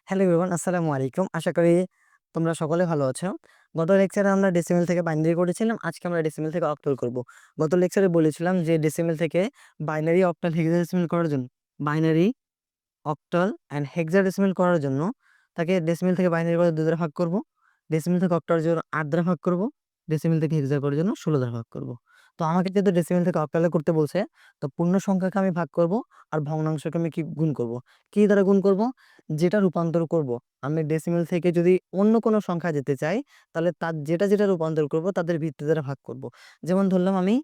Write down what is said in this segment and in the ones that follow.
Hello everyone, আসসালামু আলাইকুম। আশা করি তোমরা সকলে ভালো আছো। গত লেকচারে আমরা ডেসিমেল থেকে বাইনারি করেছিলাম। আজকে আমরা ডেসিমেল থেকে অক্টাল করব। গত লেকচারে বলেছিলাম যে ডেসিমেল থেকে বাইনারি, অক্টাল, হেক্সাডেসিমেল করার জন্য বাইনারি, অক্টাল অ্যান্ড হেক্সাডেসিমেল করার জন্য তাকে ডেসিমেল থেকে বাইনারি করে 2 দ্বারা ভাগ করব। ডেসিমেল থেকে অক্টালের জন্য 8 দ্বারা ভাগ করব। ডেসিমেল থেকে হেক্সা করার জন্য 16 দ্বারা ভাগ করব। তো আমাকে যেহেতু ডেসিমেল থেকে অক্টালে করতে বলছে, তো পূর্ণ সংখ্যাকে আমি ভাগ করব আর ভগ্নাংশকে আমি কি গুণ করব। কি দ্বারা গুণ করব? যেটা রূপান্তর করব। আমি ডেসিমেল থেকে যদি অন্য কোনো সংখ্যা যেতে চাই, তাহলে তার যেটা যেটা রূপান্তর করব তাদের ভিত্তি দ্বারা ভাগ করব। যেমন ধরলাম আমি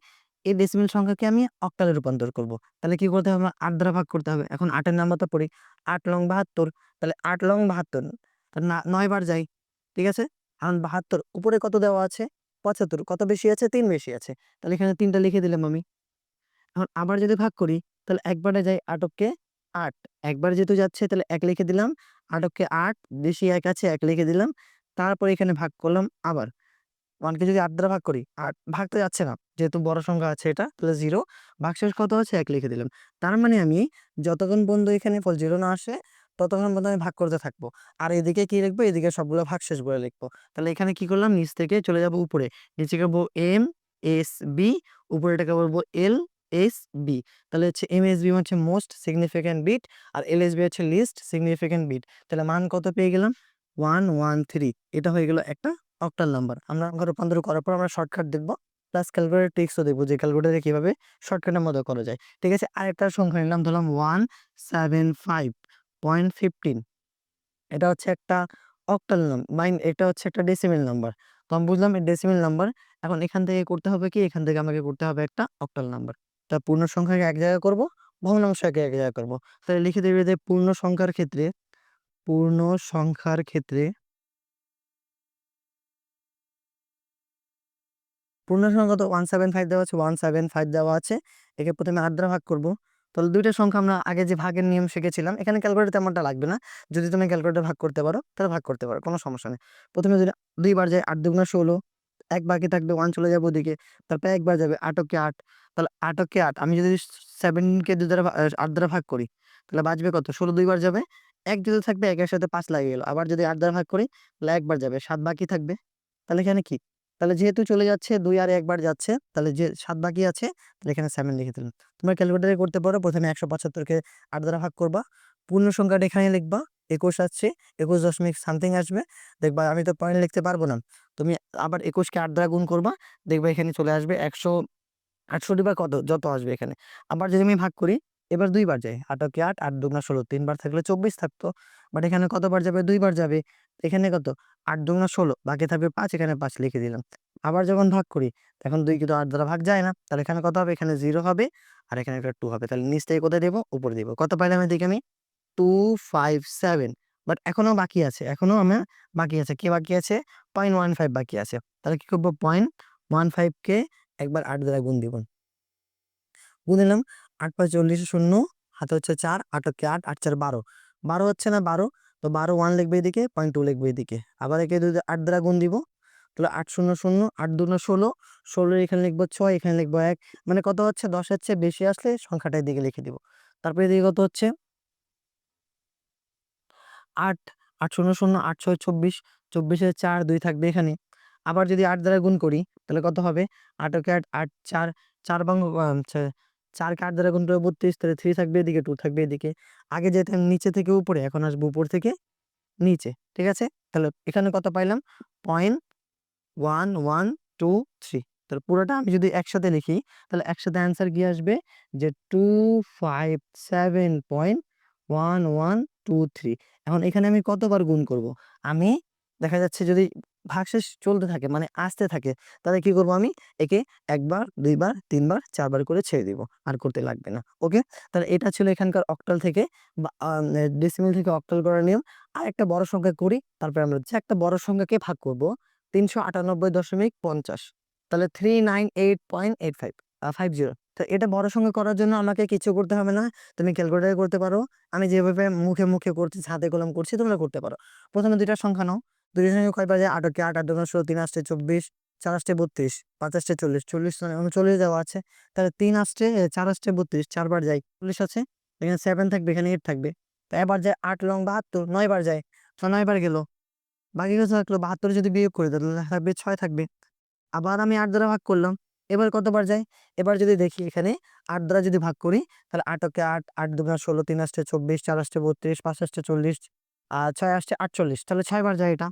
এই ডেসিমেল সংখ্যাকে আমি অক্টালে রূপান্তর করব। তাহলে কি করতে হবে? 8 দ্বারা ভাগ করতে হবে। এখন 8 এর নাম্বারটা পড়ি। 8 লং 72। তাহলে 8 লং 72, তার 9 বার যাই। ঠিক আছে? এখন 72 উপরে কত দেওয়া আছে? 75। কত বেশি আছে? 3 বেশি আছে। তাহলে এখানে 3টা লিখে দিলাম আমি। এখন আবার যদি ভাগ করি, তাহলে একবারে যাই 8 কে 8। একবার যেহেতু যাচ্ছে তাহলে 1 লিখে দিলাম। 8 কে 8 বেশি 1 আছে, 1 লিখে দিলাম। তারপর এখানে ভাগ করলাম আবার। 1 কে যদি 8 দ্বারা ভাগ করি, 8 ভাগ তো যাচ্ছে না। যেহেতু বড় সংখ্যা আছে এটা, তাহলে 0। ভাগশেষ কত আছে? 1 লিখে দিলাম। তার মানে আমি যতক্ষণ পর্যন্ত এখানে ফল 0 না আসে, ততক্ষণ পর্যন্ত আমি ভাগ করতে থাকবো। আর এদিকে কি লিখবো? এদিকে সবগুলো ভাগশেষ বলে লিখবো। তাহলে এখানে কি করলাম? নিচ থেকে চলে যাব উপরে। নিচে করবো এম এস বি, উপরেটাকে বলবো এল এস বি। তাহলে হচ্ছে এম এস বি হচ্ছে মোস্ট সিগনিফিক্যান্ট বিট, আর এল এস বি হচ্ছে লিস্ট সিগনিফিক্যান্ট বিট। তাহলে মান কত পেয়ে গেলাম? 113। এটা হয়ে গেল একটা অক্টাল নাম্বার। আমরা অঙ্ক রূপান্তর করার পর আমরা শর্টকাট দেখবো, প্লাস ক্যালকুলেটর ট্রিক্সও দেখবো যে ক্যালকুলেটরে কিভাবে শর্টকাটের মতো করা যায়। ঠিক আছে, আরেকটা সংখ্যা নিলাম, ধরলাম 175.15। এটা হচ্ছে একটা অক্টাল নাম্বার, এটা হচ্ছে একটা ডেসিমেল নাম্বার। তো আমি বুঝলাম এই ডেসিমেল নাম্বার। এখন এখান থেকে করতে হবে কি? এখান থেকে আমাকে করতে হবে একটা অক্টাল নাম্বার। তা পূর্ণ সংখ্যাকে এক জায়গায় করব, ভগ্নাংশকে এক জায়গায় করব। তাহলে লিখে দেবে যে পূর্ণ সংখ্যার ক্ষেত্রে পূর্ণ সংখ্যা তো 175 দেওয়া আছে, 175 দেওয়া আছে। একে প্রথমে 8 দ্বারা ভাগ করব। তাহলে দুইটা সংখ্যা আমরা আগে যে ভাগের নিয়ম শিখেছিলাম, এখানে ক্যালকুলেটর তেমনটা লাগবে না। যদি তুমি ক্যালকুলেটর ভাগ করতে পারো তাহলে ভাগ করতে পারো, কোনো সমস্যা নেই। প্রথমে যদি 2 বার যায়, 8 দুগুণা 16, 1 বাকি থাকবে, 1 চলে যাবে ওদিকে। তারপর 1 বার যাবে, 8 কে 8। তাহলে 8 কে 8 আমি যদি 7 কে 2 দ্বারা 8 দ্বারা ভাগ করি, তাহলে বাঁচবে কত? 16 2 বার যাবে, 1 যদি থাকবে 1 এর সাথে 5 লাগিয়ে গেল। আবার যদি 8 দ্বারা ভাগ করি, তাহলে 1 বার যাবে, 7 বাকি থাকবে। তাহলে এখানে কি? তাহলে যেহেতু চলে যাচ্ছে 2 আর 1 বার যাচ্ছে, তাহলে যে 7 বাকি আছে, তাহলে এখানে 7 লিখে দিলাম। তোমরা ক্যালকুলেটরে করতে পারো। প্রথমে 175 কে 8 দ্বারা ভাগ করবা, পূর্ণ সংখ্যাটা এখানে লিখবা। 21 আসছে, 21 দশমিক সামথিং আসবে। দেখবা আমি তো পয়েন্ট লিখতে পারবো না, তুমি আবার 21 কে 8 দ্বারা গুণ করবা, দেখবা এখানে চলে আসবে 168 বা কত যত আসবে এখানে। আবার যদি আমি ভাগ করি, এবার 2 বার যাই, 8 কে 8, 8 দুগুণা 16, 3 বার থাকলে 24 থাকতো। বাট এখানে কতবার যাবে? 2 বার যাবে। এখানে কত? 8 দুগুণা 16, বাকি থাকবে 5, এখানে 5 লিখে দিলাম। আবার যখন ভাগ করি, এখন 2 কিন্তু 8 দ্বারা ভাগ যায় না। তাহলে এখানে কত হবে? এখানে 0 হবে, আর এখানে একটা 2 হবে। তাহলে নিচ থেকে কোথায় দেবো? উপরে দেবো। কত পাইলাম এদিকে আমি? 257। বাট এখনো বাকি আছে, এখনো আমার বাকি আছে। কি বাকি আছে? 0.15 বাকি আছে। তাহলে কি করবো? 0.15 কে একবার 8 দ্বারা গুণ দিব। গুণ দিলাম, 8 5 40, শূন্য, হাতে হচ্ছে 4, 8 কে 8, 8 4 12। 12 হচ্ছে না? 12। তো 12 1 লিখবে এদিকে, 0.2 লিখবে এদিকে। আবার একে যদি 8 দ্বারা গুণ দিব, তাহলে 8 0 0, 8 2 16, 16 এখানে লিখবো 6, এখানে লিখবো 1। মানে কত হচ্ছে? 10 এর চেয়ে বেশি আসলে সংখ্যাটা এদিকে লিখে দিব। তারপরে এদিকে কত হচ্ছে? 8, 8 0 0, 8 6 24, 24 এর 4, 2 থাকবে এখানে। আবার যদি 8 দ্বারা গুণ করি, তাহলে কত হবে? 8 কে 8, 8 4, 4 ভাঙ্গ 4 কে 8 দ্বারা গুণ করে 32, তাহলে 3 থাকবে এদিকে, 2 থাকবে এদিকে। আগে যেতাম নিচে থেকে উপরে, এখন আসবো উপর থেকে নিচে। ঠিক আছে? তাহলে এখানে কত পাইলাম? 0.1123। তাহলে পুরোটা আমি যদি একসাথে লিখি, তাহলে একসাথে অ্যান্সার কি আসবে? যে 257.1123। এখন এখানে আমি কতবার গুণ করব? আমি দেখা যাচ্ছে যদি ভাগশেষ চলতে থাকে, মানে আসতে থাকে, তাহলে কি করব আমি? একে 1 বার, 2 বার, 3 বার, 4 বার করে ছেড়ে দিব। আর করতে লাগবে না। ওকে? তাহলে এটা ছিল এখানকার অক্টাল থেকে বা ডেসিমেল থেকে অক্টাল করার নিয়ম। আরেকটা বড় সংখ্যা করি, তারপরে আমরা হচ্ছে একটা বড় সংখ্যাকে ভাগ করব 398.50। তাহলে 398.85 50। তো এটা বড় সংখ্যা করার জন্য আমাকে কিছু করতে হবে না, তুমি ক্যালকুলেটরে করতে পারো। আমি যেভাবে মুখে মুখে করছি, হাতে কলম করছি, তোমরা করতে পারো। প্রথমে দুইটা সংখ্যা নাও। দুইটা সংখ্যা কয় বাজে? 8 কে 8, 8 দুগুণ 16, 3 আসছে 24, 4 আসছে 32, 5 আসছে 40, 40 39 দেওয়া আছে। তাহলে 3 আসছে, 4 আসছে 32, 4 বার যাই, 40 আছে। এখানে 7 থাকবে, এখানে 8 থাকবে। তো এবার যায় 8 লং 72, 9 বার যায়, 9 বার গেল, বাকি কত থাকলো? 72 যদি বিয়োগ করি তাহলে থাকবে 6 থাকবে। আবার আমি 8 দ্বারা ভাগ করলাম, এবার কতবার যায়? এবার যদি দেখি এখানে 8 দ্বারা যদি ভাগ করি তাহলে 8 ওকে 8, 8 দুগুণা 16, 3 আষ্টে 24, 4 আষ্টে 32, 5 আষ্টে 40, 6 আষ্টে 48, তাহলে 6 বার যায় এটা।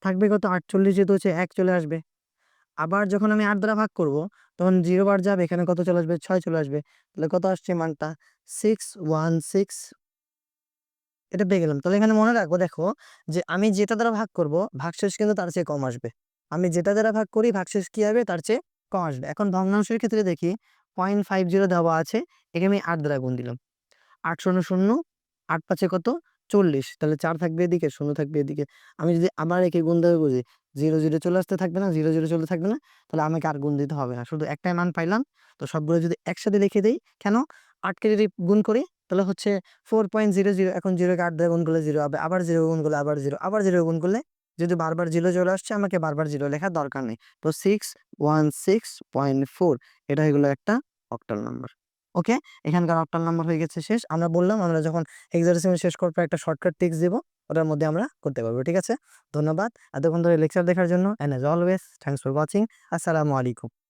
থাকবে কত? 48, যেহেতু হচ্ছে 1 চলে আসবে। আবার যখন আমি 8 দ্বারা ভাগ করব তখন 0 বার যাবে, এখানে কত চলে আসবে? 6 চলে আসবে। তাহলে কত আসছে মানটা? 616, এটা পেয়ে গেলাম। তাহলে এখানে মনে রাখবো, দেখো যে আমি যেটা দ্বারা ভাগ করব ভাগশেষ কিন্তু তার চেয়ে কম আসবে। আমি যেটা দ্বারা ভাগ করি ভাগশেষ কি হবে? তার চেয়ে কম আসবে। এখন ভগ্নাংশের ক্ষেত্রে দেখি 0.50 দেওয়া আছে, একে আমি 8 দ্বারা গুণ দিলাম। 8 শূন্য শূন্য, 8 পাঁচে কত? 40, তাহলে 4 থাকবে এদিকে, 0 থাকবে এদিকে। আমি যদি আবার একে গুণ দেবো বুঝি, 0 0 চলে আসতে থাকবে না, 0 0 চলে থাকবে না, তাহলে আমাকে আর গুণ দিতে হবে না, শুধু একটাই মান পাইলাম। তো সবগুলো যদি একসাথে লিখে দেই, কেন? 8 কে যদি গুণ করি তাহলে হচ্ছে 4.00, এখন 0 কে 8 দিয়ে গুণ করলে 0 হবে, আবার 0 গুণ করলে আবার 0, আবার 0 গুণ করলে, যদি বারবার 0 চলে আসছে আমাকে বারবার 0 লেখার দরকার নেই। তো 616.4, এটা হলো একটা অক্টাল নাম্বার। ওকে, এখানকার অক্টাল নাম্বার হয়ে গেছে শেষ। আমরা বললাম আমরা যখন এক্সারসাইজ শেষ করবো একটা শর্টকাট ট্রিক্স দিব, ওটার মধ্যে আমরা করতে পারবো। ঠিক আছে, ধন্যবাদ এতক্ষণ ধরে লেকচার দেখার জন্য, and as always thanks for watching. আসসালামু আলাইকুম।